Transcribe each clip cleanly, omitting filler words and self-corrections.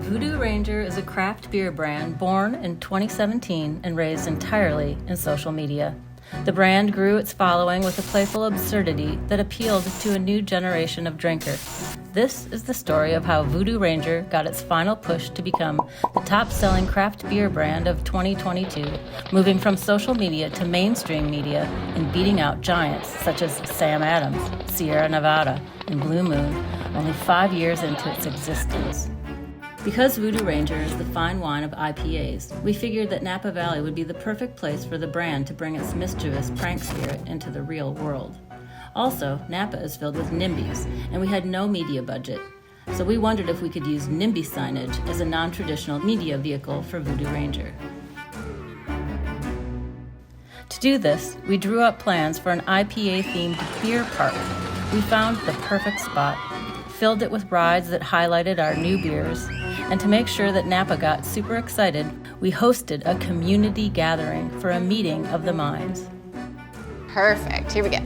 Voodoo Ranger is a craft beer brand born in 2017 and raised entirely in social media. The brand grew its following with a playful absurdity that appealed to a new generation of drinkers. This is the story of how Voodoo Ranger got its final push to become the top-selling craft beer brand of 2022, moving from social media to mainstream media and beating out giants such as Sam Adams, Sierra Nevada, and Blue Moon, only 5 years into its existence. Because Voodoo Ranger is the fine wine of IPAs, we figured that Napa Valley would be the perfect place for the brand to bring its mischievous prank spirit into the real world. Also, Napa is filled with NIMBYs, and we had no media budget. So we wondered if we could use NIMBY signage as a non-traditional media vehicle for Voodoo Ranger. To do this, we drew up plans for an IPA-themed beer park. We found the perfect spot, filled it with rides that highlighted our new beers, and to make sure that Napa got super excited, we hosted a community gathering for a meeting of the minds. Perfect. Here we go.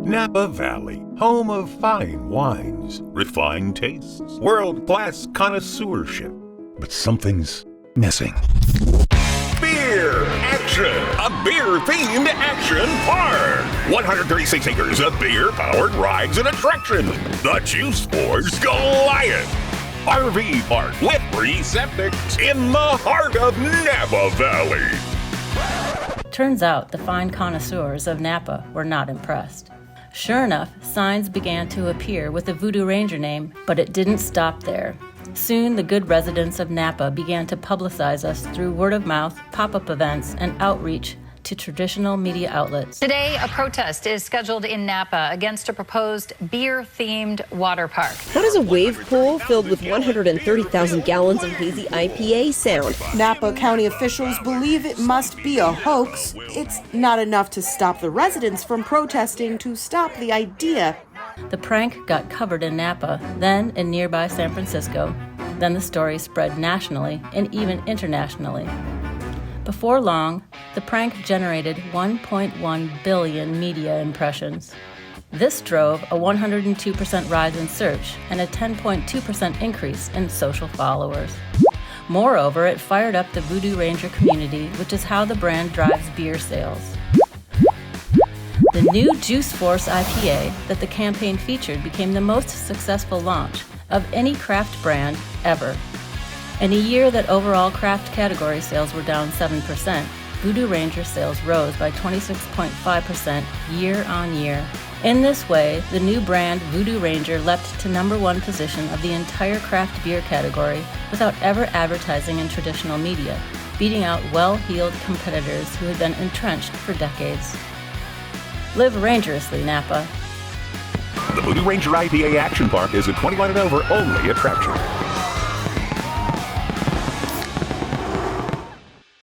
Napa Valley, home of fine wines, refined tastes, world-class connoisseurship. But something's missing. Beer Action! A beer-themed action park! 136 acres of beer-powered rides and attractions. The Juice Force Goliath! RV park with free septics in the heart of Napa Valley. Turns out the fine connoisseurs of Napa were not impressed. Sure enough, signs began to appear with the Voodoo Ranger name, but it didn't stop there. Soon, the good residents of Napa began to publicize us through word of mouth, pop-up events, and outreach to traditional media outlets. Today, a protest is scheduled in Napa against a proposed beer-themed water park. How does a wave pool filled with 130,000 gallons of hazy IPA sound? Napa County officials believe it must be a hoax. It's not enough to stop the residents from protesting to stop the idea. The prank got covered in Napa, then in nearby San Francisco. Then the story spread nationally and even internationally. Before long, the prank generated 1.1 billion media impressions. This drove a 102% rise in search and a 10.2% increase in social followers. Moreover, it fired up the Voodoo Ranger community, which is how the brand drives beer sales. The new Juice Force IPA that the campaign featured became the most successful launch of any craft brand ever. In a year that overall craft category sales were down 7%, Voodoo Ranger sales rose by 26.5% year on year. In this way, the new brand Voodoo Ranger leapt to #1 position of the entire craft beer category without ever advertising in traditional media, beating out well-heeled competitors who had been entrenched for decades. Live rangerously, Napa. The Voodoo Ranger IPA Action Park is a 21 and over only attraction.